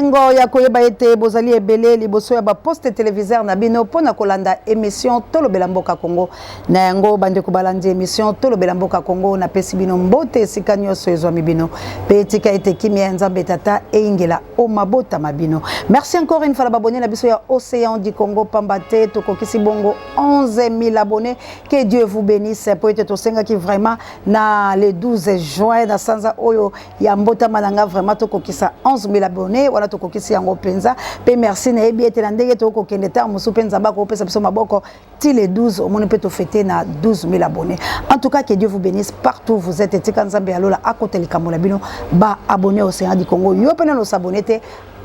Bosengo ya koyeba ete bozali ebele liboso ya ba poste téléviseur na bino pona kolanda émission Tolo Belamboka Congo na yango bande ko balandi émission Tolo Belamboka Congo na pesi bino mbote sika nyonso ezwami bino pe tika ete kimia nzambe tata eingela o mabota mabino. Merci encore une fois la abonné na biso ya Océan du Congo pambate tokokisi bongo 11 000 abonnés. Que Dieu vous bénisse pour être to senga qui vraiment na le 12 juin na sanza oyo ya mbota mananga vraiment tokokisa 11 000 abonnés wala tokokisi yango penza pe merci na ebi ete na ndenge tokokende ta musu penza bako pesa biso maboko ti le 12 au monde peut fêter na 12 000 abonnés. En tout cas que Dieu vous bénisse partout où vous êtes tika nzambe alola akote likambo la bino ba abonné au Océan du Congo yo pena no s'abonner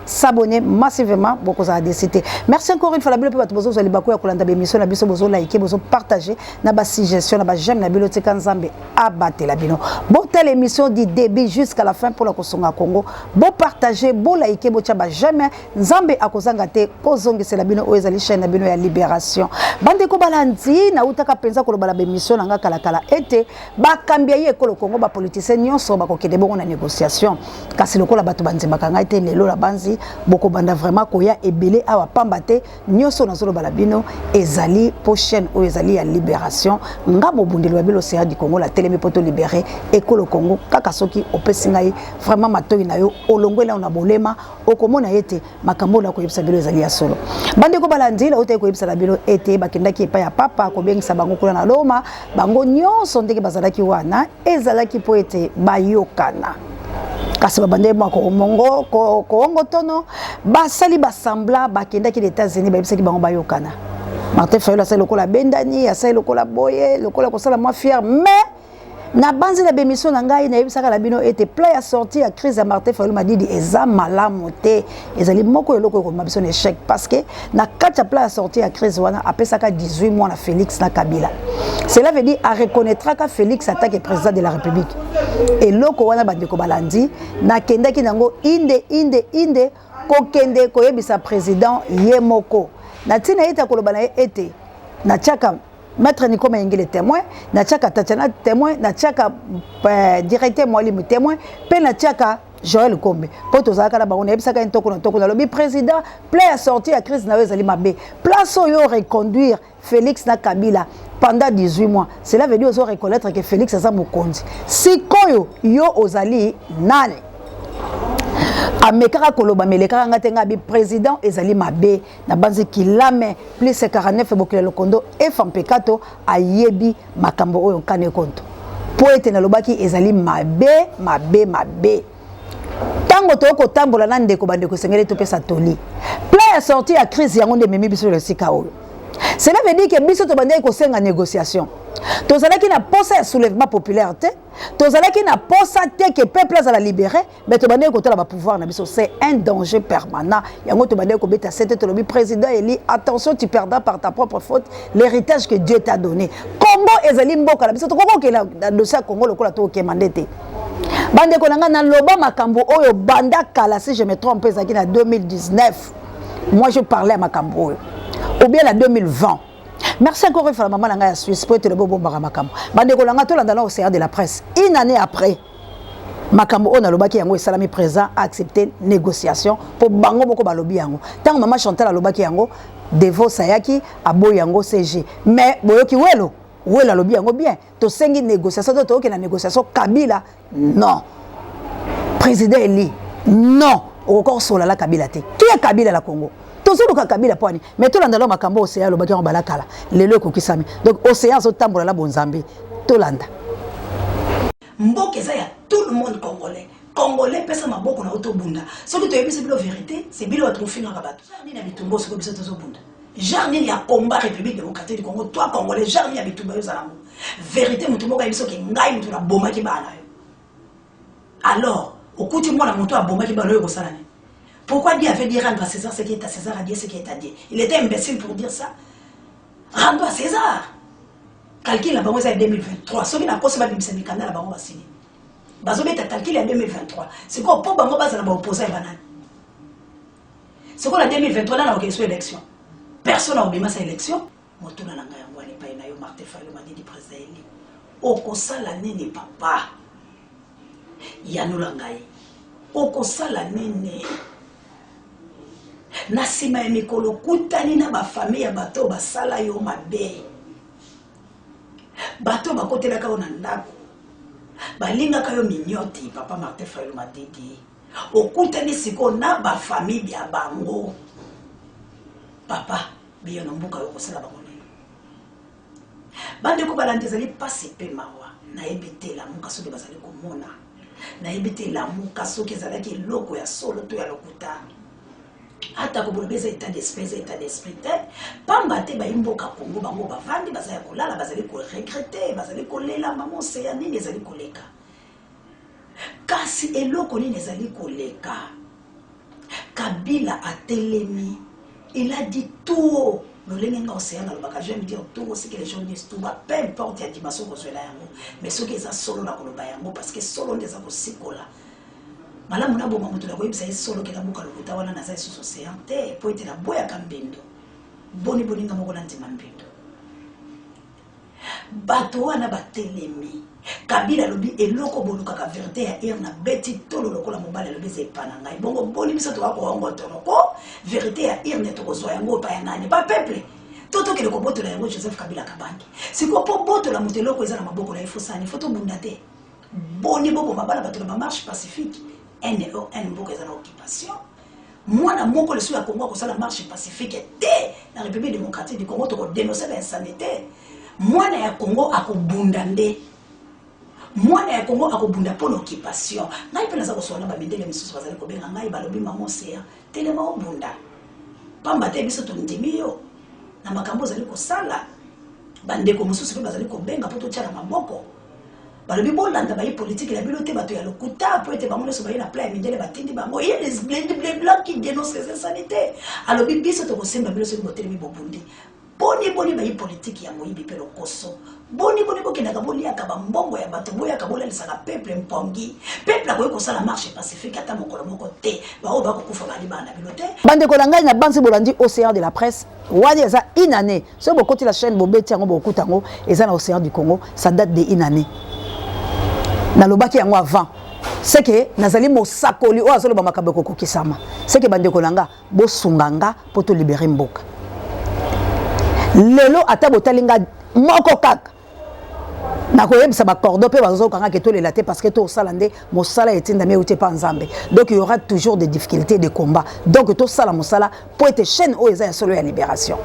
s'abonner massivement beaucoup à décider. Merci encore une fois la bible pour bozo libako ya kolanda émission na biso bozo liker bozo partager na ba suggestion na ba j'aime na bibliothèque nzambe abatte la bino. Bon telle émission du début jusqu'à la fin pour la kosonga Congo. Bon partager, bon liker bo tchaba jamais nzambe akozanga te kozongi c'est la bino oezali chaîne na bino ya libération. Bande ko balandi na utaka penza ko bala émission nga kala kala ete ba kambia ye ko le Congo ba politicien nyonso ba ko kede bongo na négociation. Kasi lokola bato banze bakanga ete lelo la banzi boko banda vraiment koya ebele awa pambate nyoso na zolo balabino ezali prochaine o ezali ya libération ngabo bundelo babelo Océan du Congo la télé poto libéré ekolo Congo kaka soki opesingai vraiment matoyi na yo olongwela ona bolema okomona yete makambo na koyebisa bilo ezali ya solo bande ko balandi la otayi koyebisa la bilo ete bakendaki epa ya papa ko bengisa bango kula na Loma bango nyonso ndenge bazalaki wana ezalaki po ete bayokana. Kasi babande mo ko mongo ko tono basali basambla bakenda ki les États-Unis ba bisaki bango bayokana Martin Fayulu asali lokola bendani asali lokola boye lokola ko sala moi fier mais na banzi la bémission na ngai na yebisaka la bino était plein à sortir à crise à Martin Fayulu m'a dit eza malamu te ezali moko eloko ko mabiso échec parce que na kacha plein à sortir à crise wana apesaka 18 mois na Félix na Kabila. Cela veut dire à reconnaître que Félix attaque président de la République. Et loko wana bandeko balandi na kendaki nango inde ko kende ko yebisa président yemoko. Na tina ita ko lobana ete na chaka Maître Nikoma Yengele témoin, na tchaka Tatiana témoin, na tchaka directeur Mwalimu témoin, pe na tchaka Joël Kombe. Poto zaka la baron ebisaka ntoko na lobby président plein à sortir à crise na wezali mabe. Place yo reconduire Félix na Kabila pendant 18 mois. Cela veut dire ozo reconnaître que Félix a mokonzi. Sikoyo yo ozali nani? Amekara koloba melekara ngatenga bi président ezali mabe na banzi kilame plus 49 bokile lokondo et fampekato ayebi makambo oyo kane konto poete na lobaki ezali mabe tango toko tambola na ndeko bandeko sengele to pesa toli plein sorti à crise yango de memi biso le sika oyo. Cela veut dire que biso to bandai ko senga négociation tozalaki na posa ya soulèvement populaire te tozalaki na posa te que peuple a la libéré mais to bandai ko tala ba pouvoir na biso c'est un danger permanent yango to bandai ko beta c'était to lobi président Eli attention tu perdras par ta propre faute l'héritage que Dieu t'a donné. Congo ezali mboka na biso to koko ke na dossier Congo lokola to ke mandete bande ko nanga na loba makambo oyo banda kala si je me trompe ezaki na 2019 moi je parlais à makambo oyo ou bien la 2020. Merci encore une fois la maman nanga ya Suisse pour être le bobo makambo. Bande ko langa to landa na Océan de la presse. Une année après makambo on a lobaki yango esalami présent a accepté négociation pour bango moko balobi yango. Tant maman Chantal lobaki yango Devo Sayaki abo yango CG. Mais boyoki welo wela lobi yango bien. To sengi négociation to ke na négociation Kabila non. Président Eli non. Encore sola la Kabila te. Qui est Kabila la Congo? Tozuluka Kabila poani mais to landa lo makambo Océan lo baki on balakala lelo ko kisami donc Océan zo tambola la bonzambe to landa mboke za ya tout le monde congolais pesa maboko na auto bunda ce que tu yebisi bilo vérité c'est bilo atroufi na kabato ni na bitumbo ce que biso tozo bunda jarni ya combat République démocratique du Congo toi congolais jarni ya bitumba yo zalango vérité mutumbo ka biso ke ngai mutu na boma ki bana yo alors okuti mwana mutu a boma ki bana yo ko salane. Pourquoi Dieu avait dit rendre à César ce qui est à César, à Dieu ce qui est à Dieu? Il était imbécile pour dire ça. Rendre à César. Calcul la banque c'est 2023. Ce qui n'a pas possible de la banque va signer. Bazobe ta calcul en 2023. C'est quoi pour banque base na opposé à banane. C'est quoi la 2023 là on a élection. Personne n'a obéi sa élection. Motuna nanga yango ali pa na yo Martin Fayulu m'a dit président Eli. Okosala nini papa. Yanula ngai. Okosala nini. na sima ya mikolo kutani na ba famille ya bato basala yo mabe bato bakotelaka yo na ndako balingaka yo minyoti papa Martin Fayulu Madidi okutani siko na ba famille ya bango papa biyo na mbuka yo kosala bango nini bande ko balande zali pasi pe mawa na ebite la muka soki bazali komona na ebite la muka soki ezalaki eloko ya solo to ya lokuta ata ko bolobeza état d'esprit te pamba te bayimboka Kongo bango bavandi bazali kolala bazali ko regretter bazali kolela mama oseya nini ezali koleka kasi eloko nini ezali koleka Kabila a telemi il a dit tout L'olenge océan dans le bac, j'aime dire tout ce que les gens disent tout bas, peu importe la dimension que soit là, mais ce qui est solo là qu'on bayango parce que solo des akosikola. Mala muna bo mamutu la ko ibisa solo ke la buka lokuta wana na sai sur océan te po ete la boya kambendo. Boni nga moko na ndima mbindo. Bato wana batelemi. Kabila lobi eloko boluka ka vérité ya irna beti tolo lokola mobala lobi ze pananga. Bongo boni biso to ko ngo tonoko vérité ya irna to kozwa yango pa ya nani ba peuple. Toto ke loko boto la yango Joseph Kabila Kabangi. Siko po boto la moteloko ezala maboko la ifosani foto bundate. Boni bobo mabala bato la marche pacifique. NEON mboka ezala occupation. Mwana moko le sou ya Congo ko sala marche pacifique te la République démocratique du Congo to ko dénoncer l'insanité. Mwana ya Congo akobunda nde. Mwana ya Congo akobunda pour l'occupation. Ngai pe naza ko sona ba mindele misusu bazali ko benga ngai balobi mama sea telema obunda. Pamba te biso to ndimi yo. Na makambo zali ko sala. Bande ko mususu pe bazali ko benga poto tshara maboko. Balobi bolanda ba politique la bilote bato ya lokuta po ete bango so ba na plan mindele batindi bango. Il y a des blancs qui dénoncent les insanités. Alors biso to ko semba biloso ko telemi bobundi. Boni ba politique ya moyibi pe lokoso. Boni bokenda ka bolia ka bambongo ya bato boya ka bola lisaka peuple mpongi. Peuple akoye ko sala marche pacifique ata mokolo moko te. Ba o ba ko kufa bali bana bilote. Bande ko langai na bansi bolandi océan de la presse. Wadi eza inane. So bokoti la chaîne bobeti yango bokutango eza na océan du Congo, ça date de inane. Na lobaki yango avant. C'est que nazali mosakoli o azolo ba makabeko kokisama. C'est que bande ko langa bo sunganga poto libérer mboka. Lelo ata botalinga moko kaka na koyebisa ba cordon pe bazo kanga ke to le laté parce que to salande mosala etinda me uté pa nzambe. Donc il y aura toujours des difficultés de combat. Donc to sala mosala pour être chaîne o eza solo ya libération.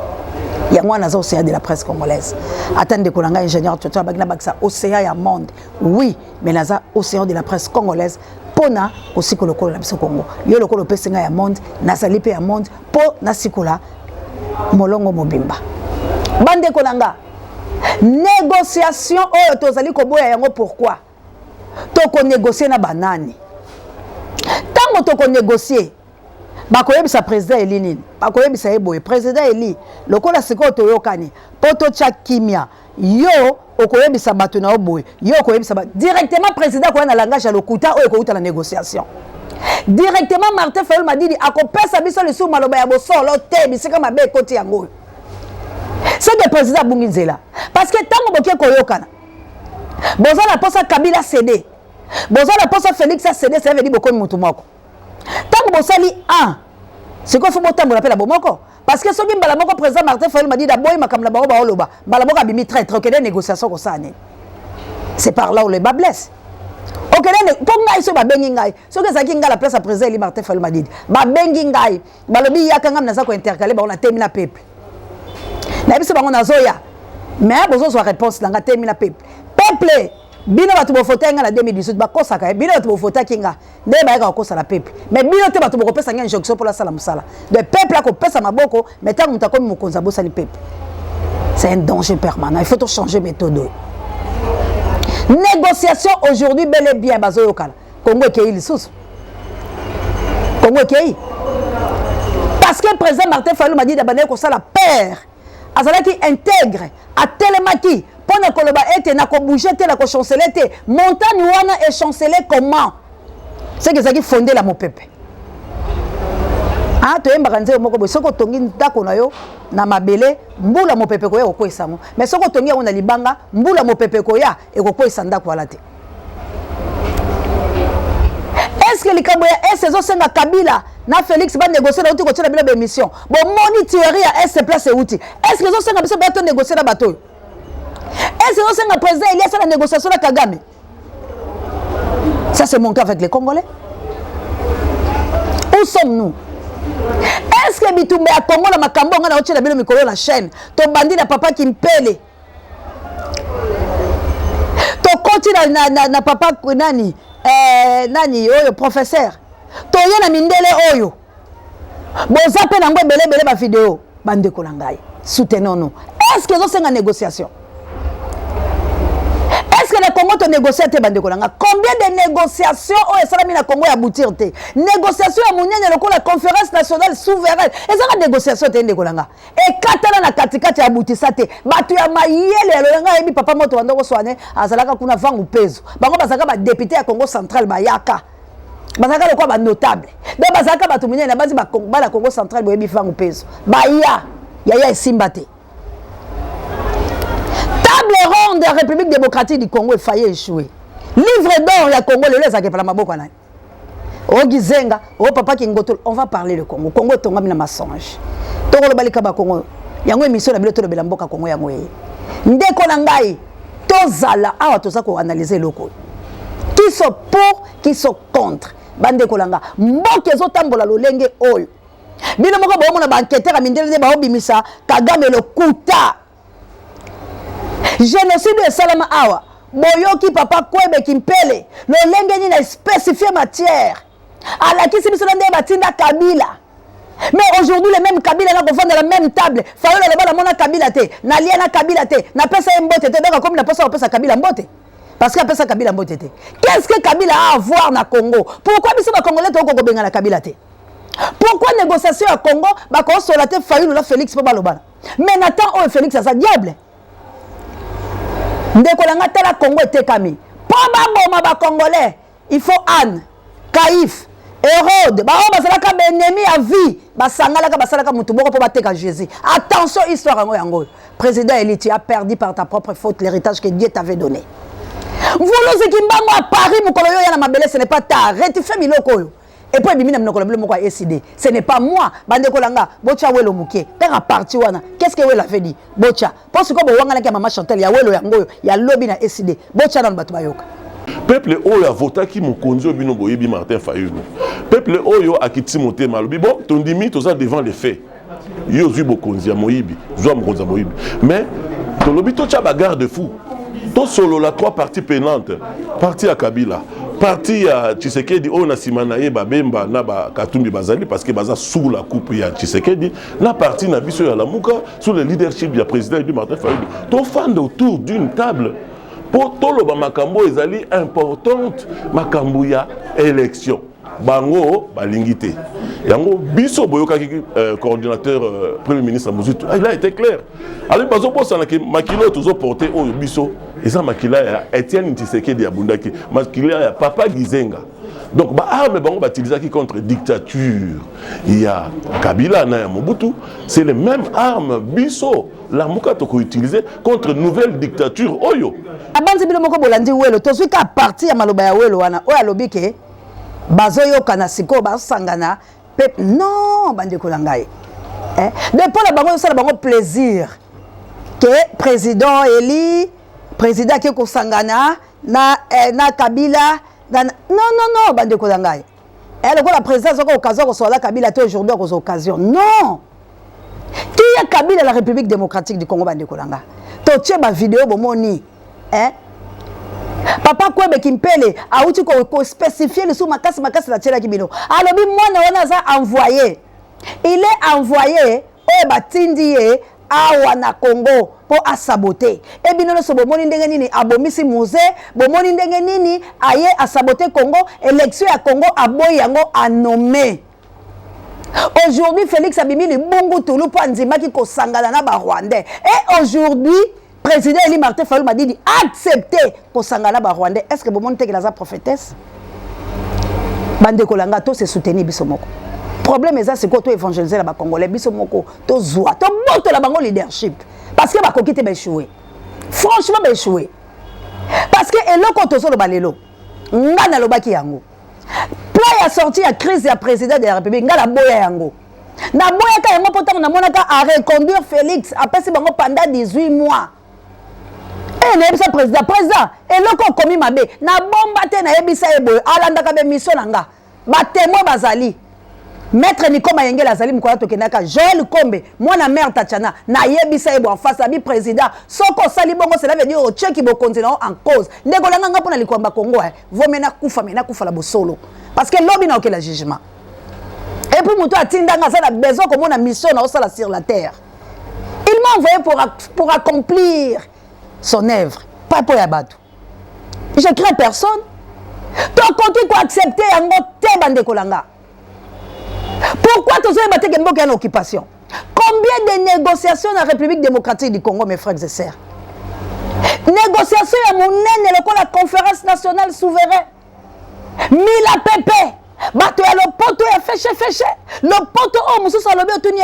Ya mwana za océan de la presse congolaise. Attendez ko langa ingénieur Toto bagna baksa océan ya monde. Oui, mais naza océan de la presse congolaise pona osiko lokolo la biso Congo. Yo lokolo pesinga ya monde, nazali pe ya monde po nasikola molongo mobimba. Bande kolanga négociation oyo tozali koboya yango pourquoi toko négocier na banani tango toko négocier bakoyebisa président Eli nini bakoyebisa eboye président Eli lokola siko toyokani poto cha kimia yo okoyebisa bato na oboye yo okoyebisa directement président ko na langage ya lokuta oyo ko uta la négociation directement Martin Fayulu Madidi akopesa biso le sou maloba ya bosolo te bisika mabe koti yango. C'est le président Bunginzela. Parce que tant que vous avez besoin de poste Kabila cédé, besoin de poste Félix cédé, ça veut dire beaucoup de mutumoko. Tant que vous avez un, c'est quoi faut monter pour l'appeler la bomoko. Parce que ce qui est président Martin Fayulu m'a dit d'abord il m'a comme la baroba oloba, balaboko a bimi très très négociation comme ça. C'est par là où le bas blesse. Ok, pour ngai so ba bengi ngai. So que ça qui nga la place à président Martin Fayulu m'a dit, ba bengi ngai, balobi yakanga na za ko intercaler ba on a terminé peuple. Na biso bango nazoya mais bozo so réponse langa termina peuple bino batu bo voter nga na 2018 ba kosaka bino batu bo voter kinga nde ba ka kosa la peuple mais bino te batu bo kopesa nga injonction pour la sala musala de peuple a kopesa maboko mais tant muta komi mukonza bosa ni peuple c'est un danger permanent il faut tout changer méthode négociation aujourd'hui bel et bien bazoyo kala Congo kei lisusu Congo kei parce que le président Martin Fayulu m'a dit d'abandonner ko sala père azala qui intègre à telemaki pour ne koloba ete na ko bouger te na ko chanceler te montagne wana est chanceler comment c'est que ça qui fondé la mopepe ah to yemba kanze moko bo soko tongi ndako na yo na mabele mbula mopepe ko ya ko kwesamo mais soko tongi on na libanga mbula mopepe ko ya e ko kwesa ndako wala te est-ce que likambo ya ces senga Kabila na Félix va négocier na outil ko tshela bila ba émission bon moni théorie à S place et outil est-ce que zo senga biso bato négocier na bato est-ce que zo senga président il y a ça la négociation na Kagame ça c'est mon cas avec les Congolais où sommes-nous est-ce que bitumbe ya Congo na makambo nga na tshela bila mikolo na chaîne to bandi na papa Kimpele to koti na papa nani nani oyo professeur toye na mindele oyo boza pe nango ebele ba vidéo bandeko na ngai soutenons-nous est-ce que zo senga négociation est-ce que le Congo te négocie te bandeko na nga combien de négociations oyo esalami na Congo ya boutir te négociation ya munene lokola conférence nationale souveraine ezaka négociation te ndeko na nga ekatala na katikati ya butisa te bato ya mayele ya nga yebi papa moto bandoko swane azalaka kuna vangu peso bango bazaka ba député ya Congo central bayaka bazaka lokwa ba notable donc bazaka bato munene na bazi ba Congo central boyebi vangu peso baya yaya esimba te table ronde de la République démocratique du Congo est failli échouer. Livre d'or, il y a Congo, le laisse à Kepalamaboka. Oh Gizenga, oh papa Kingoto, on va parler le Congo. Congo est tombé dans mensonge. Toko le Balikaba Congo, il y a une émission de Biloto de Belamboka Congo Yangoye. Ndeko Nangai, Tozala, ah, Toza ko analyser le Congo. Qui sont pour, qui sont contre. Bande Kolanga, Mboke Zotambola Lolenge Oyo. Bino moko ba mona ba enquêteur a mindele ba obimisa Kagame le kuta. Génocide de Salama Awa, Boyoki Papa Kwebe Kimpele, le lengeni na spécifié matière. À la qui s'est mis sur Batinda Kabila. Mais aujourd'hui, les mêmes Kabila na confondent la même table. Fayola le bala mona Kabila te, na liana Kabila te, na pesa mbote te, donc comme na pesa Kabila mbote. Parce que pesa Kabila mbote te. Qu'est-ce que Kabila a à voir na Congo? Pourquoi biso ba Congolais to ko benga na Kabila te? Pourquoi négociation à Congo ba ko solate Fayola la Félix po balobana. Mais Nathan o Félix ça diable. Ndeko langa tala Congo etekami. Pamba boma ba Congolais. Il faut Anne, Caïf, Hérode, ba o basalaka ennemi à vie, ba sangalaka basalaka mutu boko po bateka Jésus. Attention histoire yango yango. Président Eli, tu as perdu par ta propre faute l'héritage que Dieu t'avait donné. Voulo zekimbango à Paris mukolo yo ya na mabele ce n'est pas tard. Rectifie miloko yo. Et puis bimina mnokolo bile moko a décidé. Ce n'est pas moi, bandeko langa, bocha welo mukie. Quand parti wana, qu'est-ce que welo a fait dit? Bocha. Parce que bo wanga na maman Chantal ya welo yango ya lobi na décidé. Bocha na batu bayoka. Peuple oyo a voté qui mon konzo bino boyebi Martin Fayulu. Peuple oyo a kiti moté malobi bon tondimi toza devant les faits. Yo zui bokonzi ya moyibi, zwa mokonza moyibi. Mais to lobi to cha bagarre de fou. To solo la trois parties peinantes. Parti à Kabila. Parti à Tshisekedi, on a simanaye Babemba, na ba Katumbi Bazali, parce que Baza sous la coupe ya Tshisekedi, na parti na biso ya Lamuka, sous le leadership du président du Martin Fayulu. Ton fan autour d'une table, pour tout le makambo ezali importante, makambo ya élection. Bango, balingité. Yango, biso boyoka coordinateur premier ministre Mouzoutou, il a été clair. Alors, parce que makilo toujours porté au biso, et ça makila ya Etienne Tshisekedi Abundaki, makila ya Papa Gizenga. Donc, bah arme bango batilisaki contre dictature. Il y a Kabila na Mobutu, c'est les mêmes armes biso la muka toko utiliser contre nouvelle dictature oyo. Abanzi bilo moko bolandi welo, tozwi ka parti ya maloba ya welo wana, oya lobike. Bazoyo kanasiko basangana pep non bandeko langai depuis la bango ça la bango plaisir que président Eli président qui ko sangana na Kabila non bandeko langai elle ko la présidence ko occasion ko sola Kabila to aujourd'hui ko occasion non qui est Kabila la République démocratique du Congo bandeko langa to tie ba vidéo bomoni Papa Kwebe Kimpele a outi ko spécifier le sous makasi la tchela kibino. Alobi mwana wana za envoyé. Il est envoyé au batindi awa na Congo pour a saboter. Et bino so bomoni ndenge nini abomisi musée, bomoni ndenge nini aye a saboter Congo, élection à Congo aboy yango a nommé. Aujourd'hui Félix Abimi le bongo tulu po nzima ki ko sangala na ba Rwandais. Et aujourd'hui président Eli Martin Fayulu m'a dit accepter pour sangana ba Rwandais. Est-ce que vous montez que la prophétesse? Bande kolanga to se soutenir bisomoko. Problème est ça c'est quoi to évangéliser la ba Congolais bisomoko to zoa to boto la bango leadership parce que ba kokite ba échouer. Franchement ba échouer. Parce que eloko to so lo balelo. Ngana lo baki yango. Plan ya sortie ya crise ya président de la République nga la boya yango na boya ka yango poto na monaka à reconduire Félix après si bango pendant 18 mois et na yebisa président eloko komi mabe na bomba te na yebisa eboy alanda ka be mission nanga ba témoin bazali Maître Nikoma Yengel Azali Mkola Tokenaka, Joël Kombe, moi na mère Tatiana, na yebisa ebo en face à bi président, soko sali bongo cela veut dire au tcheki bo continent en cause. Ndeko langa ngapona likwamba Congo, vomena kufa la bosolo. Parce que l'homme n'a aucun jugement. Et puis muto atinda nga ça besoin comme on a mission na osala sur la terre. Il m'a envoyé pour accomplir son œuvre, pas pour Yabatu. Je crains personne. Ton côté quoi accepter yango te bande kolanga. Pourquoi tu as battu en occupation? Combien de négociations dans la République démocratique du Congo, mes frères et sœurs? Négociations à mon la conférence nationale souveraine. Mila Pepe. Bato ya le poto ya fêché. Le poto oh monsieur Salobé Otunye.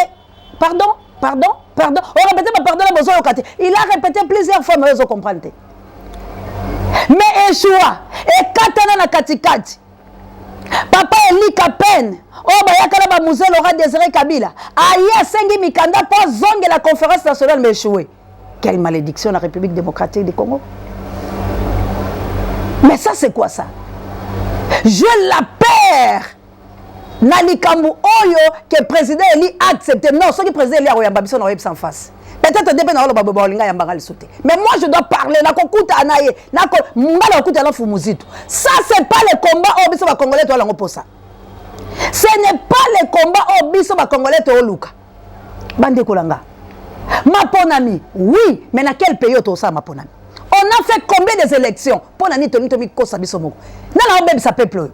Pardon. On répète pas pardon la besoin okati. Il a répété plusieurs fois mais vous comprenez. Mais échoua et katana na katikati. Papa Eli Kapen, oh bayakala ba musée Laurent Désiré Kabila, aïe sengi mikanda pour zonge la conférence nationale mais échoué. Quelle malédiction la République démocratique du Congo. Mais ça c'est quoi ça? Je la perds. Nalikambu oyo que président Eli a accepté. Non, ce que président Eli a oyamba biso na web sans face. Peut-être dépend na ba bolinga yamba ngali sauter. Mais moi je dois parler na kokuta anaye, na ko ngala kokuta na fumuzito. Ça c'est pas le combat au biso ba congolais to lango posa. Ce n'est pas le combat au biso ba congolais to luka. Bande kolanga. Maponami, oui, mais dans quel pays to ça maponami? On a fait combien des élections pour nani to nitomi kosa biso moko. Na na obeb sa peuple.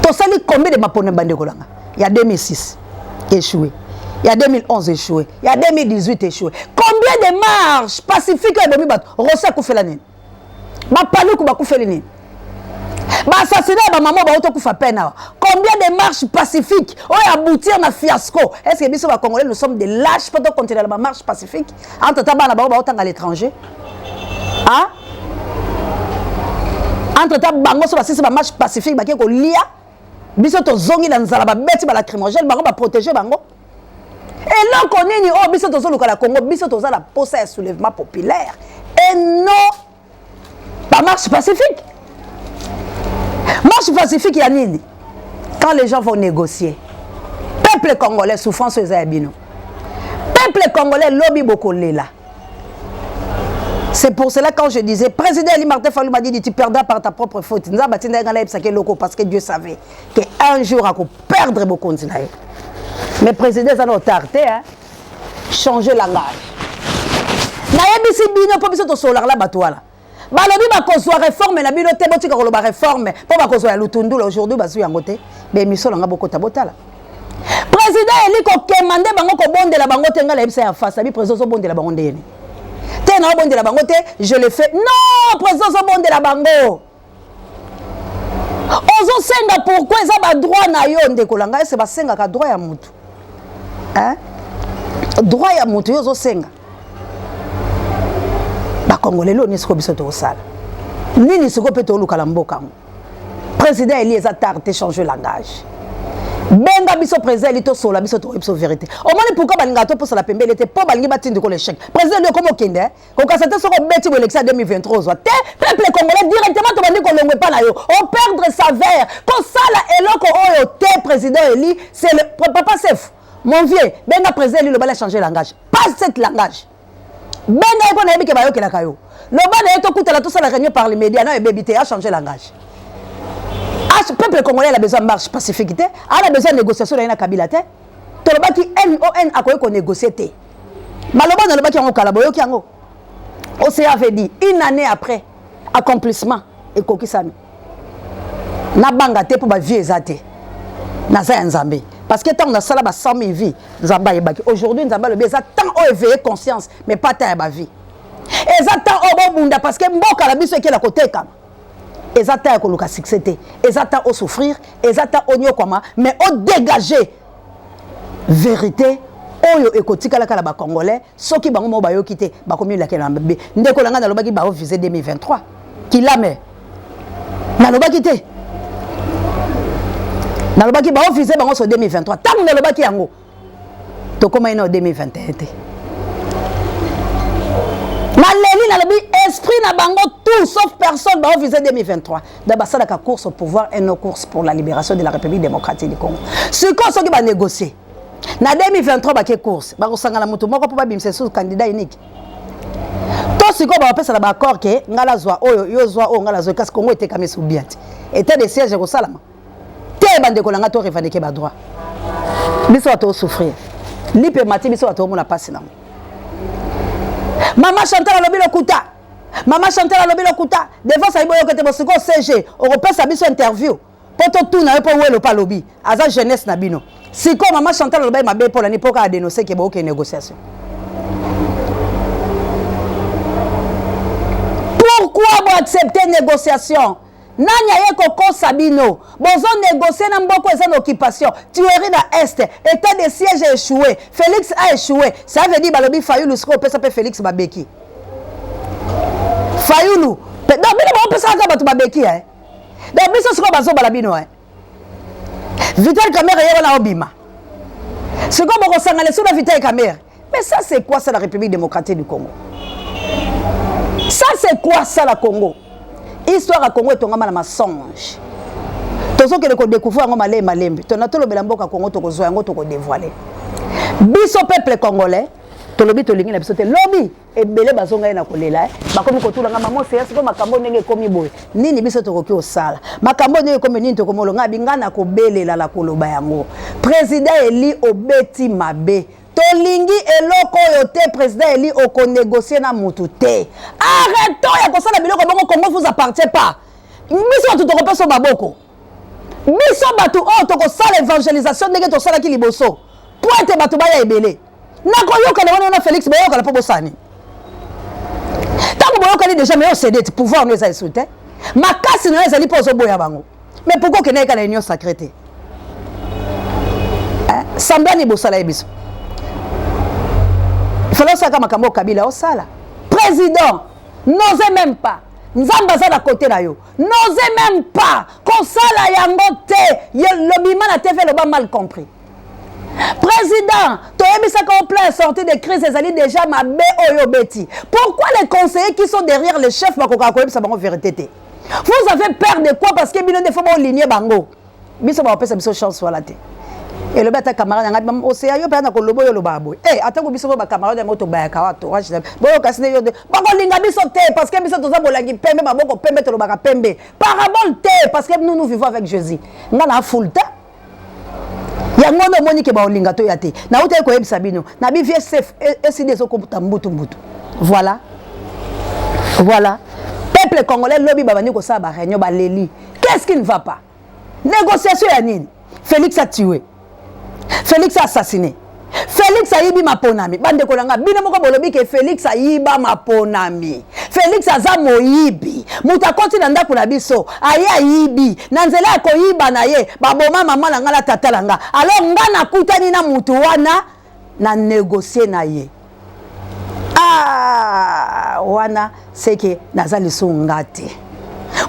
To sali combien de maponami bande kolanga? Il y a 2006 échoué. Il y a 2011 échoué. Il y a 2018 échoué. Combien de marches pacifiques et de mibat Rosa Koufelani? Ma paluku ba Koufelani. Ba assassiné ba maman ba auto Koufa pena. Combien de marches pacifiques ont abouti à un fiasco? Est-ce que nous Congolais nous sommes des lâches pour continuer la marche pacifique? Entre tabana ba autant à l'étranger. Hein? Entre tabana so ba sisi ba marche pacifique ba ko lia. Biso to zongi na nzala ba beti ba lacrymogène ba protéger bango. Et là, on est au biso tozo le Congo, biso tozo la poste à soulèvement populaire. Et non, pas marche pacifique. Marche pacifique, il y a nini. Quand les gens vont négocier, peuple congolais souffrance aux abino. Peuple congolais lobby beaucoup là. C'est pour cela quand je disais, président Eli Martin Fayulu m'a dit tu perdras par ta propre faute. Nous avons bâti parce que Dieu savait qu'un jour à perdre beaucoup de continent. Mais président ça n'a tardé hein changer langage na yebisi bino po biso to solar la batwala balobi ba kozwa réforme na bino te botika koloba réforme po ba kozwa ya lutundula aujourd'hui basu yango te be misolo nga bokota botala président Eli ko kemande bango ko bondela bango te ngala yebisa ya face bi président so bondela bango ndeni te na bondela bango te je le fais non président so bondela bango ozo senga pourquoi ça ba droit na yo ndeko langa c'est ba senga ka droit ya mutu. Hein? Droit ya mutu yo zo senga. Ba Congolais lo ni siko biso to sala. Nini siko pe to luka la mboka. Président Eli eza tardé changer langage. Benga biso président Eli to sola biso to biso vérité. Au moins pourquoi balinga to pour la pembe était pas balingi batindi ko l'échec. Président Eli comme okende ko kasate soko beti élection 2023 zo. Te peuple congolais directement to bandi ko longwe pa na yo. On perdre sa verre. Ko sala eloko oyo te président Eli c'est le papa chef. Mon vieux, benga président Eli le bala changer langage. Pas cette langage. Benga ko na yebi ke bayo ke la kayo. Le bala eto kutala tout ça la réunion par les médias na ebebité a changer langage. Le peuple congolais a besoin de marche pacifique, a besoin de négociation dans la Kabila. Tout le monde qui NON a quoi négocier. Malheureusement, le baki en Kalaboyo qui en OCA avait dit une année après accomplissement et kokisami. Na banga te pour ba vie ezate. Na za nzambe. Parce que tant on a sala ba 100 000 vies, nzamba yebaki. Aujourd'hui nzamba le beza tant o éveiller conscience mais pas tant ba vie. Ezata o bunda parce que mboka la biso qui la côté kam. Ezata ya koluka succès te, ezata au souffrir, ezata au nyokwama, mais au dégager vérité oyo ekotika la kala ba congolais, soki bango mo bayo kité, ba komi la kela mbé. Ndeko langa na lobaki ba viser 2023. Ki la mais. Na lobaki te. nalobaki ba officier bango so 2023 tango nalobaki yango tokoma ino 2021 Maleli nalobi esprit na bango tout sauf personne ba officier 2023 d'abord ça la course au pouvoir et nos courses pour la libération de la République démocratique du Congo ce qu'on so qui va négocier na 2023 ba ke course ba kosanga na mutu moko po ba bimse sous candidat unique to siko ba pesa na ba accord ke ngala zwa oyo yo zwa o ngala zwa kasi Congo était kamé sous biati était des sièges ko salama te bande ko langa to revendiquer ba droit biso to souffrir lipe mati biso to mona passe na Maman Chantal a lobby le kuta. Maman Chantal a lobby le kuta. Devant ça, il y a des choses CG. On repère sa mission interview. Pour tout, n'a pas où pas lobby. Aza jeunesse nabino. Si comme Maman Chantal a lobby ma belle pour la n'importe quoi dénoncer qu'il y a aucune négociation. Pourquoi vous acceptez négociation? Nanya yeko Sabino. Bozo négocier na mboko ezan occupation. Tuerie na Est. État de siège a échoué. Félix a échoué. Ça veut dire balobi Fayoulou siko pesa pe Félix babeki. Fayoulou. Donc bino ba pesa ka batu babeki hein. Donc biso siko bazo balabino hein. Vital Kamerhe yeko na obima. Siko boko sangale sur la Vital Kamerhe. Mais ça c'est quoi ça la République démocratique du Congo? Ça c'est quoi ça la Congo? Histoire à Congo est un mensonge. Tout ce que nous découvrons en Malembe, tu as tout le Belamboka Congo, tu as dévoilé. Biso peuple congolais, tu as dit que tu as lobby et belé bazonga na kolela. Bakomi kotula nga maman c'est ko makambo nenge komi boy. Nini biso to koki osala. Makambo nenge komi nini to komolonga bingana ko belela la koloba yango. Président Eli obeti mabe. Tolingi eloko yote président Eli oko négocier na mututé. Arrêtons ya kosala biloko bongo Congo vous appartient pas. Biso to ko peso baboko. Biso batu o to ko sala évangélisation ndenge to sala ki liboso. Pointe batu baya ebele. Na ko yoka na wana Félix bayoka la pobosani. Tango boyoka ni déjà mais on cédé pouvoir nous a insulté. Makasi na ezali pozo boya bango. Mais pourquoi que na ka la union sacrée? Sambani bosala biso. Il fallait ça comme Makambo Kabila au sala. Président, n'osez même pas. Nzamba za na côté na yo. N'osez même pas. Qu'on sala yango te. Le bima na te fait le bas mal compris. Président, tu as mis ça comme plein sortie de crise et ali déjà ma bé oyo beti. Pourquoi les conseillers qui sont derrière le chef Makoka Koyeb ça bango vérité? Vous avez peur de quoi parce que bino de fois ligne bango. Biso ba pesa biso chance wala te. Et le bata camarade ngati mam océan yo pena ko lobo yo loba boy atako biso ba camarade ngoto ba ka wato rachid boyo kasine yo bako linga biso te parce que biso toza bolangi pembe maboko pembe to lobaka pembe parabole te parce que nous vivons avec Jésus ngana full ta ya ngono moni ke ba olinga to yate na uta ko yebisa bino na bi VSF SID so ko mbutu voilà peuple congolais lobby babani ko sa ba réunion ba leli qu'est-ce qui ne va pas négociation ya nini Félix a tué Félix a assassiné. Félix a yibi maponami. Bande kolanga bino moko bolobi ke Félix a yiba maponami. Félix a za moyibi. Muta konti na ndako na biso. Aya yibi. Na nzela ko yiba na ye. Baboma mama na ngala tata langa. Alors ngana kutani na mutu wana na négocier na ye. Wana seke nazali sungate.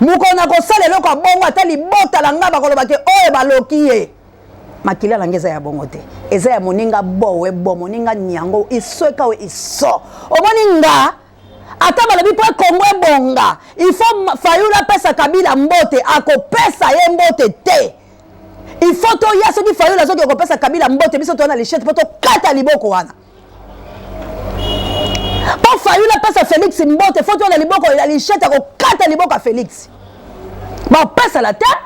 Mukona ko sala loko bongo atali bota langa bakoloba ke oye balokiye. Makila langeza ya bongote eza ya moninga bowe bo moninga nyango isoka we iso omoninga ata balabi po Congo bonga il faut Fayula pesa Kabila mbote akopesa ye mbote te il faut to yaso ki Fayula soki akopesa Kabila mbote biso to na lichette poto kata liboko wana po Fayula pesa Félix mbote faut to na liboko la lichette akokata liboko a Félix ba pesa la terre.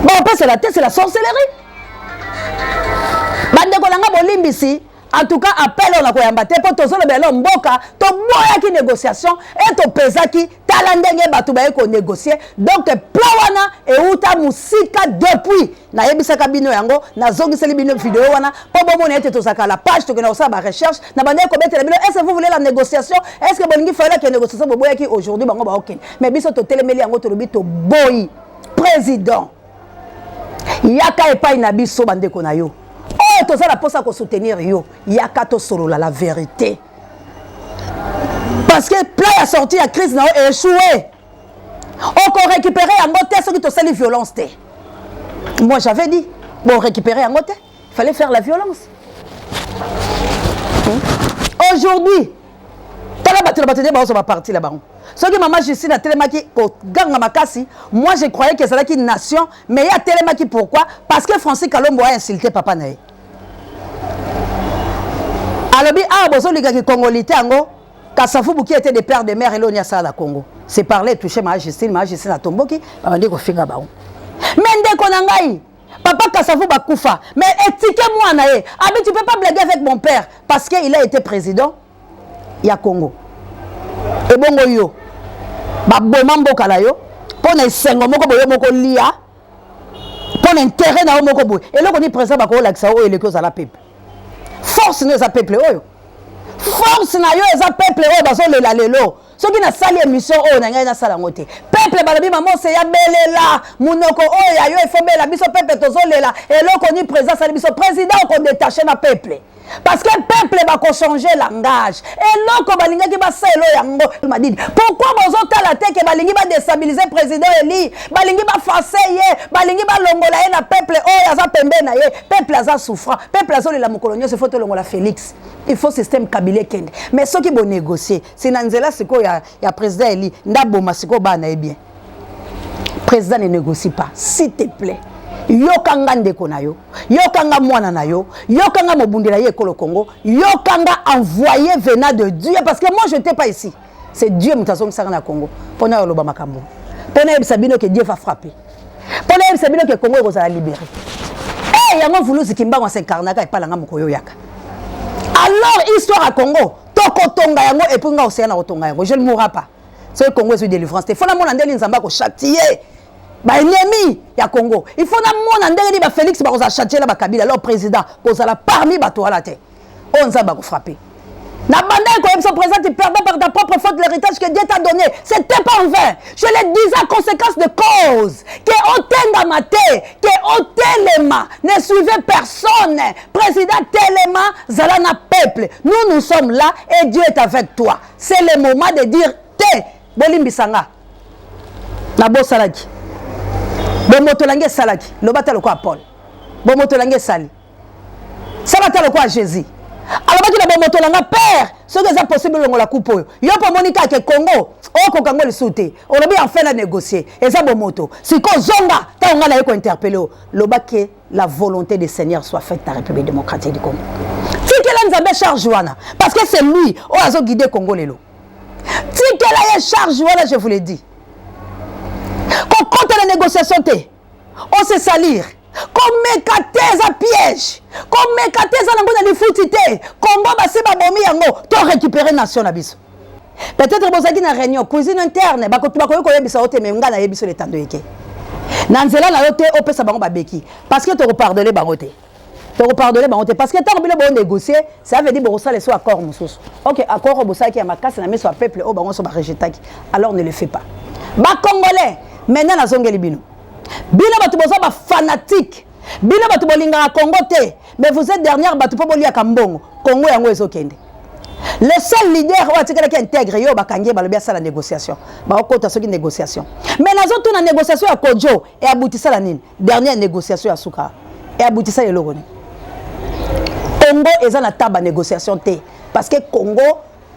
Bon, c'est la tête, c'est la sorcellerie. Bande kolanga bolimbisi, en tout cas, appel on a quoi yambate, pour tous les belles mboka, to boya ki négociation, et to pesa ki talandenge batubaye ko négocier. Donc, plawana et uta musika depuis. Na yebisa kabino yango, na zongi seli bino vidéo wana, po bomo na ete to saka la page, to kena osa ba recherche, na bande ko bete la bino, est-ce que vous voulez la négociation? Est-ce que bolingi fallait que négociation bo boya ki aujourd'hui bango ba ok. Mais biso to telemeli yango to lobi to boyi. Président. Yaka epai na biso bandeko na yo. Oh, to ça la posa ko soutenir yo. Yaka to solo la vérité. Parce que plan a sorti la crise na échoué. On ko récupérer en mode test qui to sali violence té. Moi, j'avais dit, bon, récupérer un côté, il fallait faire la violence. Aujourd'hui, ce que maman Justine a télémaki ganga makasi, moi je croyais que c'était une nation, mais il y a télémaki pourquoi? Parce que Francis Kalombo a insulté papa nae. Alobi ah bozo ligaki congolité ango, Kasafubu qui était des pères de mère et l'onia ça la Congo. C'est parler toucher ma Justine a tomboki, on dit ko finga baon. Mais ndeko nangai, papa Kasafubu bakufa, mais étiquez-moi nae. Ah mais tu peux pas blaguer avec mon père parce qu'il a été président. Il y a Congo. Et bon yo. Ba boma mboka la yo. Pour na sengo moko boyo moko lia. Pour intérêt na moko boy. Et là on dit président ba ko la kisa o eleko za la peuple. Force ne za peuple oyo. Force na yo za peuple oyo bazo lela lelo. Ce qui na sali émission o na ngai na sala ngote. Peuple balobi maman c'est ya belela. Munoko o ya yo il faut bela biso peuple tozo lela. Et là on dit président sali biso président ko détaché na peuple. Parce que le peuple va changer le langage. Et là, quand balinga va yango, il m'a dit pourquoi vous avez la tête que balingi va déstabiliser le président Eli, balingi va forcer balingi va longola na peuple oh yaza pembe na ye, peuple aza souffrant, peuple aza la mokolonio se faut te longola Félix. Il faut système Kabila kende. Mais ce qui vont négocier, c'est nanzela siko ya président Eli, ndaboma siko ba na bien. Président ne négocie pas, s'il te plaît. Yokanga ndeko na yo, yokanga mwana na yo, yokanga mobundela ye ekolo Congo, yokanga envoyé venant de Dieu parce que moi je n'étais pas ici. C'est Dieu mutazo msanga na Congo. Pona yoloba makambo. Pona yebisabino que Dieu va frapper. Pona yebisabino que Congo kozala libéré. Eh yango vuluzi kimbango s'incarnaka et palanga mokoyo yaka. Alors histoire à Congo, tokotonga yango et puis nga océan na otonga yango, je ne mourrai pas. C'est Congo est délivrance. Il faut na mona ndeli nzamba ko châtier. Ba ennemi ya Congo. Il faut na mona ndenge ba Félix ba koza châtier la ba Kabila leur président kozala parmi ba to la terre. On nzamba ko frapper. Na banda ko yebso président tu perds par ta propre faute l'héritage que Dieu t'a donné. C'était pas en vain. Je le disais à conséquence de cause que otenga maté, que otelema ne suivait personne. Président Telema zala na peuple. Nous sommes là et Dieu est avec toi. C'est le moment de dire te bolimbisanga. Na bosalaki. Bomotolange salaki, lobata loko a Paul. Bomotolange sali. Salata loko a Jésus. Alors que la bomotolanga père, ce que c'est possible on la coupe. Yo pour Monica que Congo, o ko Congo le souté. On a bien fait la négocier. Et ça bomoto. Si ko zonga, ta on a interpellé lobake la volonté du Seigneur soit faite dans la République démocratique du Congo. Si qu'elle a charge Joana parce que c'est lui on a guidé Congo lelo. Si qu'elle a charge Joana, je vous l'ai dit. Quand on la négociation, on se salir. Comme mécaté à piège. Comme mécaté à l'angle de foutité. Congo va se babomi yango. To récupérer nation na biso. Peut-être que vous avez une réunion cuisine interne. Ba ko tuba ko yebisa ote me ngana yebiso le tando yeke. Nanzela na yote opesa bango babeki. Parce que tu repardonner bangote. Tu repardonner bangote parce que tant que bon négocier, ça veut dire bon ça les soit accord mususu. OK, accord bosa qui a makasi na meso peuple o bango so ba rejetaki. Alors ne le fais pas. Ba Congolais maintenant na zongeli bino. Bino batu boza ba fanatique. Bino batu bolinga Congo te. Mais vous êtes dernière batu po bolia kambongo. Congo yango ezokende. Le seul leader ou atikala qui intègre yo bakangie balobia ça la négociation. Ba okota soki négociation. Mais nazo tuna négociation ya Kodjo et aboutissa la nini. Dernière négociation ya Suka et aboutissa le logone. Congo est la table à négociation te parce que Congo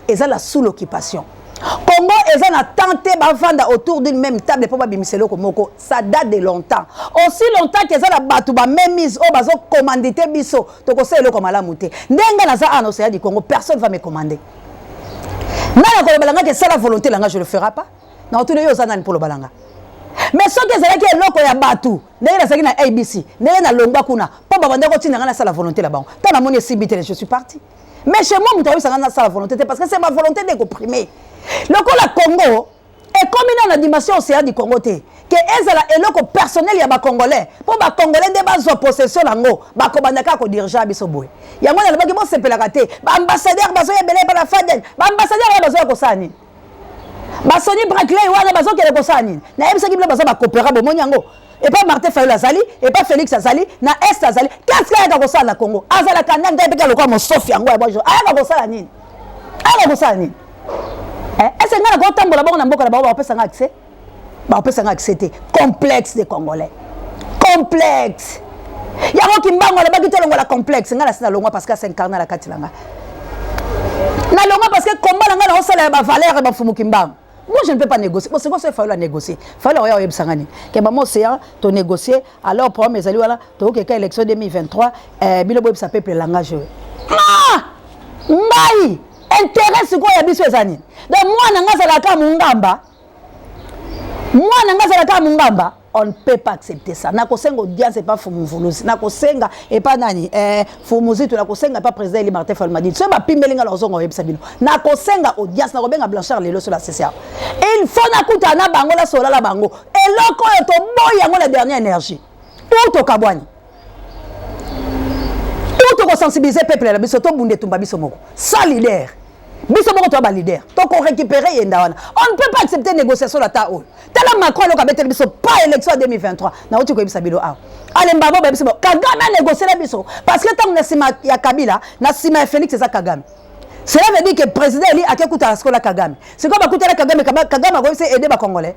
est la sous l'occupation. Congo est en tenté de autour d'une même table pour bimiselo komoko. Ça date de longtemps. Aussi longtemps que ça la batu ba même mise au bazo commandité biso. To ko selo ko malamu te. Ndenga na za an océan du Congo, personne va me commander. Na ko balanga que ça la volonté langa je le ferai pas. Na tous les yo za pour le balanga. Mais ce que c'est que loko ya batu. Ndenga na na ABC. Ndenga na longwa kuna. Po ba banda ko tinanga na ça la volonté là-bas. Tant na moni sibité je suis parti. Mais chez moi mutawi ça na ça la volonté parce que c'est ma volonté de comprimer. Le Congo est comme une dimension océan du Congo que est le personnel ya ba congolais pour ba congolais de base possession nango ba ko bandaka ko diriger biso boy ya mona le ba ki bo sepela kate ba ambassadeur bazo ya belé ba la Faden ba ambassadeur bazo ko sani ba Sony Brackley wana bazo ke ko sani na yebisa ki bazo ba coopérer bo monyango et pas Martin Fayulu Azali et pas Félix Azali na Est Azali qu'est-ce qu'il y a ko sala na Congo azala kananga epeka lokwa mo Sophie yango ya bojo aya ko sala nini aya ko sala nini. Est-ce que nous avons tambola bon na mboka na ba opesa nga accès? Ba opesa nga accès complexe des Congolais. complexe. Yango kimbango le baki tolongo la complexe ngala sina longwa parce que s'incarne la katilanga. Na longwa parce que combat ngala na osala ba valeur ba fumu kimbango. Moi je ne peux pas négocier. Bon c'est quoi ça il faut négocier. Fallait oya yebsangani. Que ba mo océan to négocier alors pour mes alliés voilà to que élection 2023 bilo boy ça peuple langage. Ah! Ngai intéresse quoi ya biso ezani. Donc moi nanga sala ka mungamba. Moi nanga sala ka mungamba. On ne peut pas accepter ça. Nakosenga audience et pas Fumufulusi. Nakosenga et pas nani. Fumuzi tu nakosenga pas président Eli Martin Falmadi. Ce ma pimbelinga la zongo yebsabino. Nakosenga audience nakobenga Blanchard lelo sur la CCA. Il faut nakuta na bango la sola la bango. Et loko to boy yango la dernière énergie. Ou to kabwani. Ou to sensibiliser peuple la biso to bunde tumba biso moko. Sans leader. Biso moko to ba leader. To ko récupérer yenda wana. On ne peut pas accepter négociation la ta haut. Tala Macron lo kabete biso pas élection 2023. Na oti ko yebisa bilo a. Ale mbabo ba biso Kagame a négocié la biso parce que tant na sima ya Kabila, na sima ya Félix c'est ça Kagame. Cela veut dire que le président Eli a écouté ce que la Kagame. C'est comme écouter la Kagame a commencé à aider les Congolais.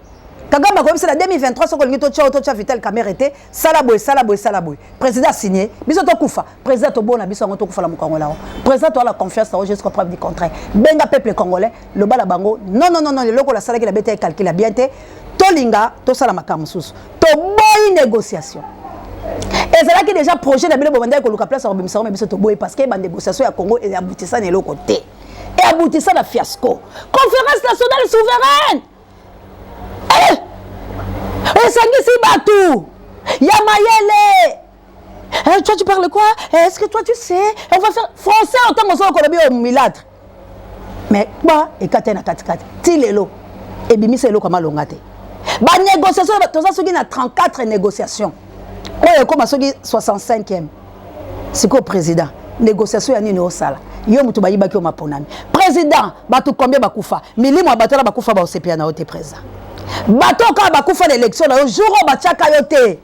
Kagame a commencé en 2023 ce que le tcha vital caméra était salaboy. Président a signé, biso to kufa. Président to bona biso to kufa la Congolais. Président a la confiance jusqu'à preuve du contraire. Benga peuple congolais, le bala bango. Non, le loko la sala qui la bête calculé bien té. Tolinga, to sala makamusus. To boy négociation. Et c'est là que déjà projet de Bilo Bobanda ko luka place au bimisa mais biso to boy parce que ba négociation à Congo et aboutissant de l'autre côté. Et aboutissant la fiasco. Conférence nationale souveraine. Et ça ici Batou. Yamayele. Toi tu parles quoi? Est-ce que toi tu sais? On va faire français en tant que ça au milâtre. Mais quoi et katena katikati. Tilelo. Et bimise lo comme longate. Ba négociation to ça soki na 34 négociations. Oyo comme soki 65e. C'est quoi président? Négociation ya nini osala? Yo mutu bayiba ki o maponami. Président, batu combien bakufa? Milimo batala bakufa ba osepia na ote président. Bato ka bakufa l'élection na jour o bachaka yote.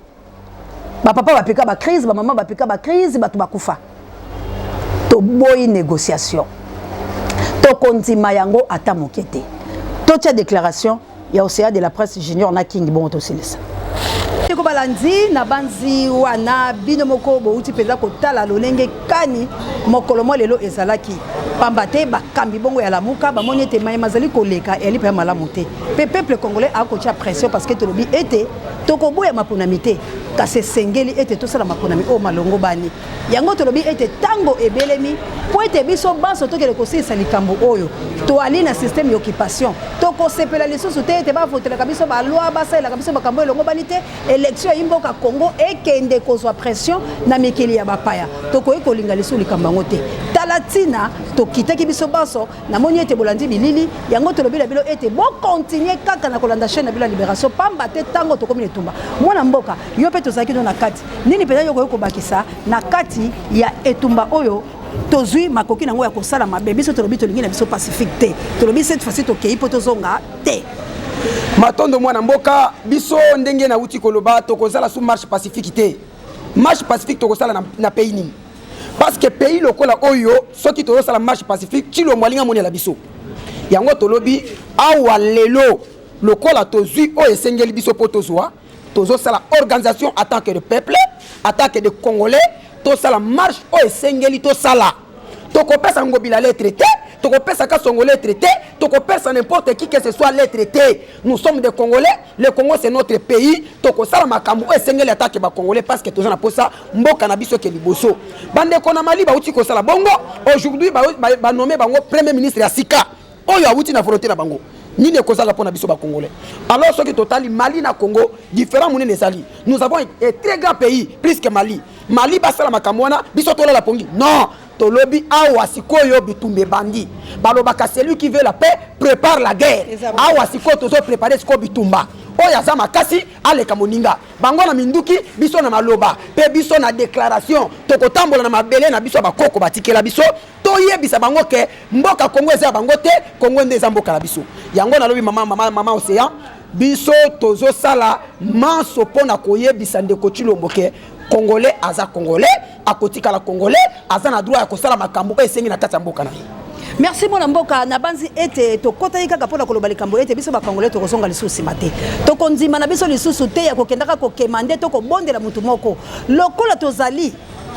Ba papa bapika ba crise, ba maman bapika ba crise, batu bakufa. To boy négociation. To kondima yango ata mokete. To tia déclaration ya OCA de la presse junior na King bon to silisa. Ko balandi na banzi wana bino moko bouti peza ko tala lolenge kani mokolo mo lelo ezalaki pambate bakambi bongo ya lamuka ba moni ete mai mazali koleka eli pe malamu te pe peuple congolais a ko tia pression parce que to lobi ete to ko boya maponamité kasi sengeli ete to sala maponami o malongo bani yango to lobi ete tango ebelemi po ete biso baso to kele ko sisa likambo oyo to ali na système d'occupation to ko sepela lisusu te ete ba voter la kabiso ba loi ba sala kabiso ba kambo elongo bani te élection imboka Congo ekende kozwa pression na mikili ya bapaya to ko ekolinga lisusu likambo ngote talatina to kitaki biso baso na moni ete bolandi bilili yango to lobi la bilo ete bo continuer kaka na kolanda chaîne na bilo libération pamba te tango to komi netumba mwana mboka yo pe to zaki na kati nini peza yo ko bakisa na kati ya etumba oyo tozui makoki nango ya kosala mabe biso to lobi to lingi na biso pacifique te to lobi cette fois-ci to kei poto zonga te matondo mwana mboka biso ndenge na uti koloba to kozala sous marche pacifique te marche pacifique to kosala na pays nini parce que pays lokola oyo soki to sala marche pacifique ti lo mwalinga moni la biso yango to lobi awa lelo lokola to zui o esengeli biso poto zwa tozo sala organisation en tant que de peuple en tant que de congolais to sala marche o esengeli to sala to ko pesa ngobila lettre traité to ko pesa ka songolais traité to ko pesa n'importe qui que ce soit lettre traité nous sommes des congolais le Congo c'est notre pays to ko sala makambo o esengeli attaque ba congolais parce que toza na posa mboka na biso ke liboso bande ko na mali ba uti ko sala bongo aujourd'hui ba nommer bango premier ministre ya sika oyo awuti na volonté na bango nini kozala pona biso ba congolais alors ce qui totali Mali na Congo différent monene sali nous avons un très grand pays plus que Mali basala makamwana biso tola la pongi non tolobi awa sikoyo bitumbe bandi balobaka celui qui veut la paix prépare la guerre awa sikoyo tozo préparer siko bitumba oya za makasi aleka moninga bango na minduki biso na maloba pe biso na déclaration tokotambola na mabele na biso bakoko batikela biso toyebisa bango ke mboka Congo eza bango te Congo ndeza mboka la biso yango na lobi mama océan biso tozo sala manso pona koyebisa ndeko Chilombo ke congolais aza congolais akotika la congolais aza na droit ya kosala makambo esengi na kati ya mboka na ye Merci mon mboka na banzi ete to kota yika kapona koloba likambo ete biso ba congolais to kozonga lisusu mate to konzima na biso lisusu te ya kokendaka ko kemande to ko bondela mutu moko lokola tozali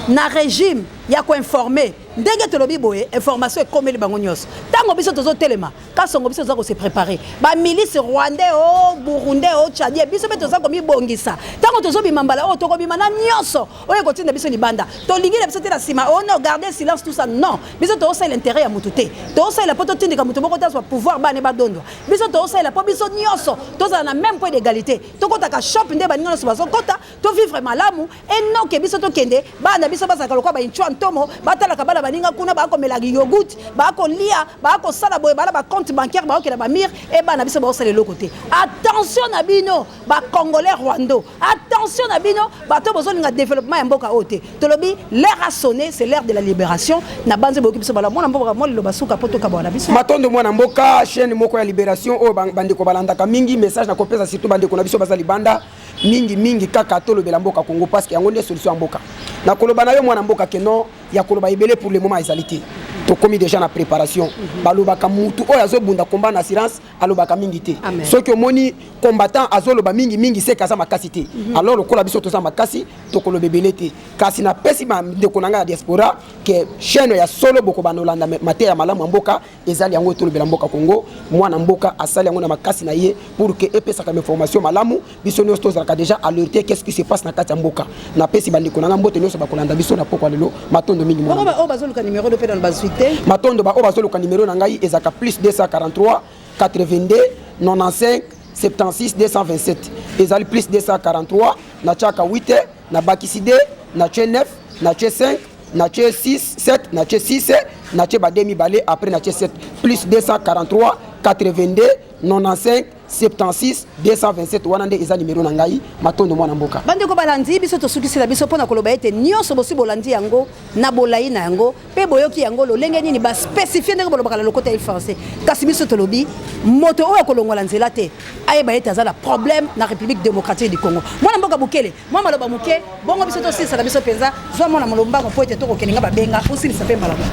na régime ya ko informer ndenge tolobi boye information ekomeli bango nyonso tango biso tozo telema kasongo biso toza ko se préparer ba milice rwandais o burundais o tchadien biso be toza ko mibongisa tango tozo bimambala o toko bimana nyonso oye kotinda biso libanda to lingile biso te na sima oh non garder silence tout ça non biso to ça l'intérêt ya mutu te to ça la poto tindika mutu moko ta so pouvoir ba ne ba dondo biso to ça la po biso nyonso toza na même point d'égalité to kota ka shop nde ba nyonso baso kota to vivre malamu et non ke biso to kende ba na biso basaka lokwa ba inchwa ntomo batala kabala baninga kuna ba ko melagi yogurt ba ko lia ba ko sala boye ba ba compte bancaire ba ko na ba mir et ba na biso ba sala le côté attention na bino ba congolais rwando attention na bino ba to bozo linga développement ya mboka ote tolobi l'heure a sonné c'est l'heure de la libération na banze boki biso bala mona mboka mo lo basuka poto ka bana biso matondo mwana mboka chaîne moko ya libération o bande ko balanda ka mingi message na kopesa surtout bande ko na biso bazali banda mingi kaka tolobela mboka Congo parce que yango nde solution mboka na koloba na yo mwana mboka keno ya koloba ibele pour le moment ezalité to komi déjà na préparation balobaka mutu oyo azobunda combat na assurance alobaka mingi te soki omoni combattant azoloba mingi se kaza makasi te alors lokola biso toza makasi to koloba ebele te kasi na pesi ma ndeko nanga ya diaspora ke chaîne ya solo boko banolanda mate ya malamu mboka ezali yango tolobela mboka Congo mwana mboka asali yango na makasi na ye pour que epesa ka information malamu biso nyonso tozalaka déjà alerter qu'est-ce qui se passe na kati ya mboka na pesi bandeko nanga mbote nyonso bakolanda biso na pokwa lelo matondo mingi mwana o bazoluka numéro de pédale basuite matondo ba o bazoluka numéro na ngai ezaka plus 243 82 95 76 227 ezali plus 243 na chaka 8 na bakiside na che 9 na che 5 na che 6 7 na che 6 na che ba demi balé après na che 7 plus 243 82 95 76 227 wana nde eza numéro na ngai matondo mwana mboka bande ko balandi biso to sukisela biso pona koloba ete nyonso bosi bolandi yango na bolai na yango pe boyoki yango lolenge nini ba spécifier ndenge bolobaka na lokota français kasi biso tolobi moto oyo kolongola nzela te ayeba ete azala problème na République démocratique du Congo mwana mboka bukele mwa maloba muke bongo biso to sisa biso penza zwa mwana molomba ko poete to ko keninga babenga osilisa pe malamu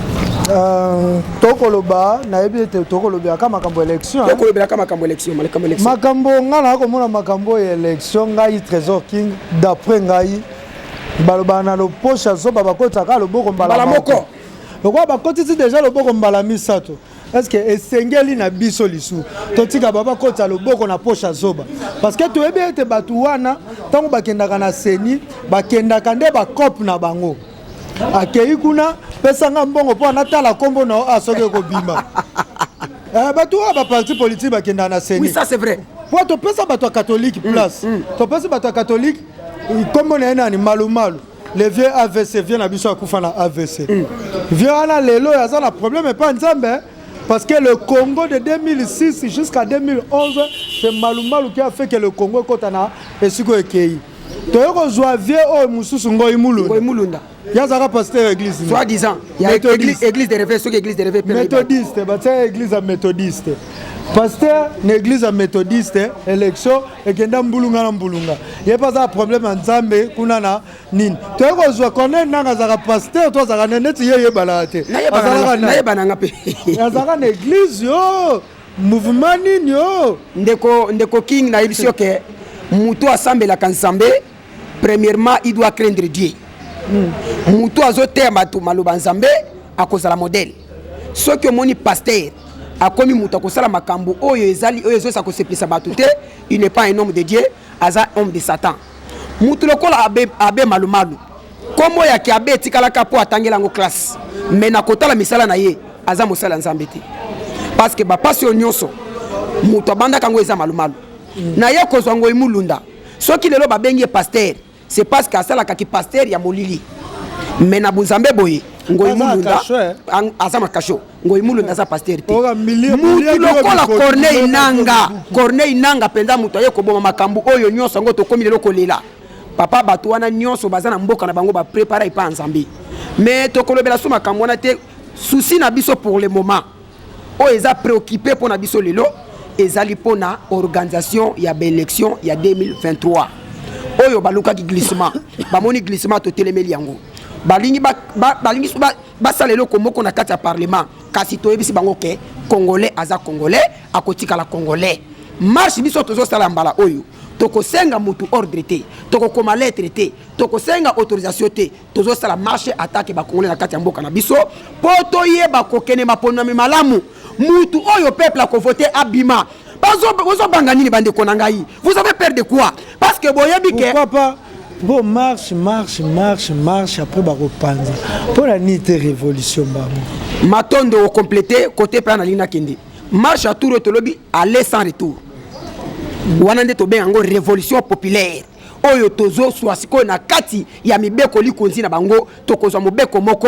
tokoloba nayebi ete tokoloba kama makambo élection tokoloba kama makambo élection makambo nga na komona makambo ya élection ngai Trésor King d'après ngai baloba na loposha zoba bakotaka loboko mbala moko lokwa bakotisi déjà loboko mbala misato est-ce que esengeli na biso lisu totika baba kota loboko na posha zoba parce que toyebi ete batu wana tango bakendaka na seni bakendaka nde bakope na bango akei kuna pesanga mbongo po anatala kombo na asoki kobima batu ba parti politique bakenda na seni oui ça c'est vrai po to pesa bato catholique place to pesa bato catholique kombo na nani malumalu le vieux AVC vient na biso akufa na AVC vient na lelo ya za na problème pas nzambe parce que le Congo de 2006 jusqu'à 2011 c'est Malumalu qui a fait que le Congo kotana esiko ekei to yoko zwa vieux o mususu ngoi mulunda yazaka pasteur église soit disant il y a église de réveil sur église de réveil méthodiste bata église méthodiste pasteur l'église méthodiste élection ekenda mbulunga na mbulunga ye pas un problème nzambe kuna na nini to yoko zwa connaître nanga zaka pasteur to zaka neti ye balate na ye bananga pe yazaka na église yo mouvement nini yo ndeko king na yebisio ke mutu asambelaka nzambe premièrement il doit craindre Dieu mutu azoteya bato maloba nzambe akozala modèle soki omoni pasteur akomi mutu akosala makambo oyo ezali oyo ezosa kosepelisa bato te il n'est pas un homme de Dieu aza homme de Satan mutu lokola abe malumalu kombo yake abe etikalaka po atangela yango classe mais na kotala misala na ye aza mosala nzambe te parce que bapasi oyo nyonso mutu abandaka yango eza malumalu na ye kozwa ngo imulunda soki lelo babengi ye pasteur c'est parce que asalaka ki pasteur ya molili mais na bunzambe boye ngoi mulunda aza makasho ngoi mulunda za pasteur te mutu lokola Corneille Nanga penda mutu aye koboma makambo oyo nyonso ngo tokomi lelo kolela papa bato wana nyonso baza na mboka na bango ba préparer pa nzambe mais tokolobela so makambo wana te souci na biso pour le moment o eza préoccupé pour na biso lelo ezali pona organisation ya élection ya 2023 oyo baluka ki glissement bamoni glissement to telemeli yango balingi basala eloko moko na kati ya parlement kasi toyebisi bango ke congolais aza congolais akotikala congolais marche biso tozosala mbala oyo tokosenga mutu ordre te tokokoma lettre te tokosenga autorisation te tozosala marche attaque bakongolais na kati ya mboka na biso po toyeba kokene maponami malamu mutu oyo peuple akovote abima bozobanga nini bandeko na ngai vous avez peur de quoi parce que boyebi ke pourquoi pas bon marche après bakopanza pour la nite révolution bango matondo au compléter côté plan alina kende marche à tour tolobi aller sans retour wana nde tobenga ngo révolution populaire oyo tozo swasiko na kati ya mibeko likonzi na bango tokozwa mobeko moko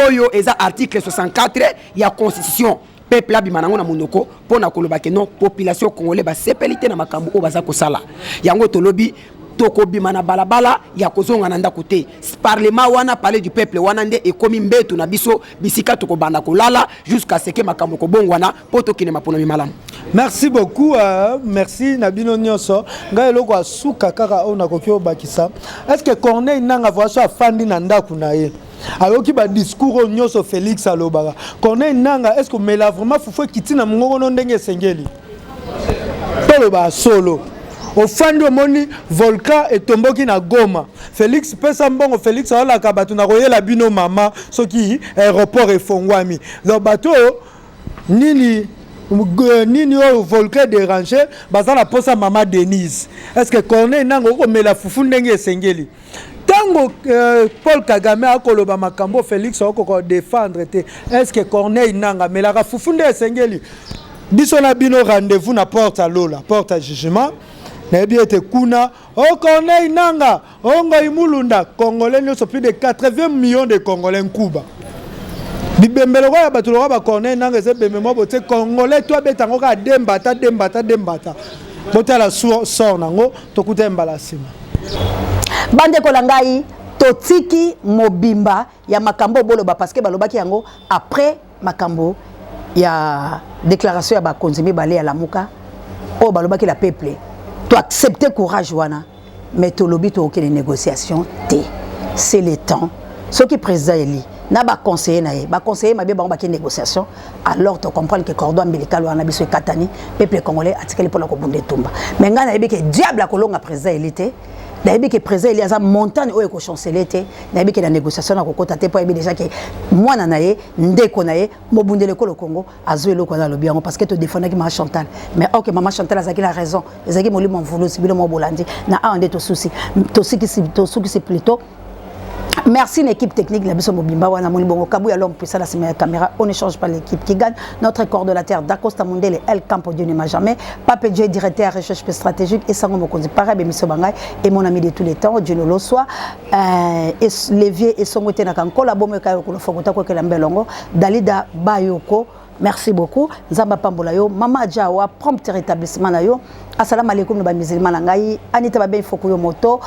oyo eza article 64 ya constitution peuple abima nango na monoko pona koloba ke non population congolais ba sepelité na makambo o baza kosala yango tolobi tokobima na balabala ya kozonga na ndako te parlement wana parler du peuple wana nde ekomi mbetu na biso bisika tokobanda kolala jusqu'à ce que makambo ko bongwana poto kine mapona malamu. Merci beaucoup, merci Nabino Nyonso. Ngai loko asuka kaka ona kokyo bakisa. Est-ce que Corneille nanga voici afandi na ndako na ye? Alors qui ba discours Nyonso Félix alobaka. Corneille nanga est-ce que mela vraiment fufo kitina mngoko no ndenge sengeli? Tolo ba solo. Au fond de moni volcan et tomboki na Goma. Félix pesa mbongo Félix ala kabatu na koyela bino mama soki aéroport et fongwami. Le bateau nini au volcan dérangé bazala posa mama Denise. Est-ce que Corneille nango ko mela fufu ndenge sengeli? Tango Paul Kagame a koloba makambo Félix ko défendre te. Est-ce que Corneille nanga mela fufu ndenge sengeli? Biso na bino rendez-vous na porte à Lola, porte à jugement. Nebi ete kuna o Corneille nanga ongo imulunda congolais nyoso plus de 80 millions de congolais nkuba bibembelo ya bato lo ba Corneille nanga ze bememo bote congolais to betango ka dembata botala sort nango tokuta mbala sima bande kolangai totiki mobimba ya makambo boloba parce que balobaki yango après makambo ya déclaration ya bakonzimi balé ya lamuka o balobaki la peuple tu accepter courage wana mais tu lobby tu aucune négociation té c'est le temps ce qui président eli na ba conseiller ma bien ba ki négociation alors tu comprends que cordon ombilical wana biso katani peuple congolais atikeli pour la kobunde tumba mais ngana yebi que diable akolonga président eli té na yebi que président eli aza montagne oyo ko chanceler té na yebi que la négociation na kokota té po yebi déjà que mwana na ye ndeko na ye mobundele ko le Congo azo eloko na lobi yango parce que tu défendaki maman Chantal mais OK maman Chantal azaki la raison ezaki molimo mvulu sibilo mo bolandi na ande to souci to c'est plutôt. Merci l'équipe technique de la Bisso Mobimba wana moni bongo kabu ya l'homme puissant la caméra on ne change pas l'équipe qui gagne notre coordonnateur d'Acosta Mondele El Campo Dieu ne m'a jamais Pape Dieu directeur recherche stratégique et Sango Mokonzi Parabe Misso Bangay et mon ami de tous les temps Dieu le soit et Lévier et Songote na kan collabo ka ko fogota ko kela mbelongo Dalida Bayoko. Merci beaucoup. Nzamba pambola yo, Mama Jawa, prompt rétablissement na yo. Assalamu alaikum ba musulman na ngai. Anita babe fokuyo moto.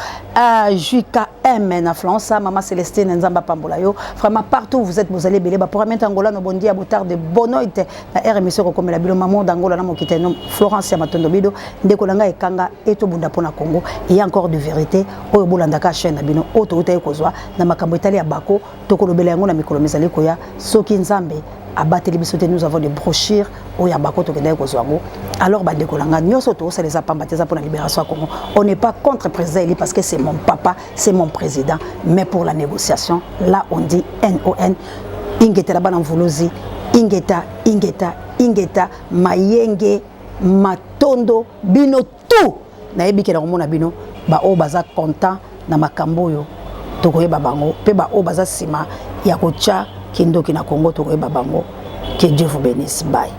JKM na France, Mama Célestine Nzamba pambola yo. Vraiment partout où vous êtes, vous allez belé ba pour mettre Angola no bondi à botard de bonoite. La RMC ko comme la bilo maman d'Angola na mokite no Florence ya matondo bido ndeko langa ekanga eto bunda pona Congo. Il y a encore de vérité. Oyo bolanda ka chaîne na bino auto utaye kozwa na makambo etali ya bako tokolobela yango na mikolo mezali koya soki nzambe abateli bisote nous avons des brochures au yabako to kendai kozwango alors bande kolanga nyoso to ça les a pambateza pour la libération à Congo on n'est pas contre président Eli parce que c'est mon papa c'est mon président mais pour la négociation là on dit NON ingeta la bana mvuluzi ingeta mayenge matondo bino tout na yebike na komona bino ba o baza content na makambo yo to koyeba bango pe ba o baza sima ya kocha Kindoki na Congo to koyeba bango que Dieu vous bénisse bye.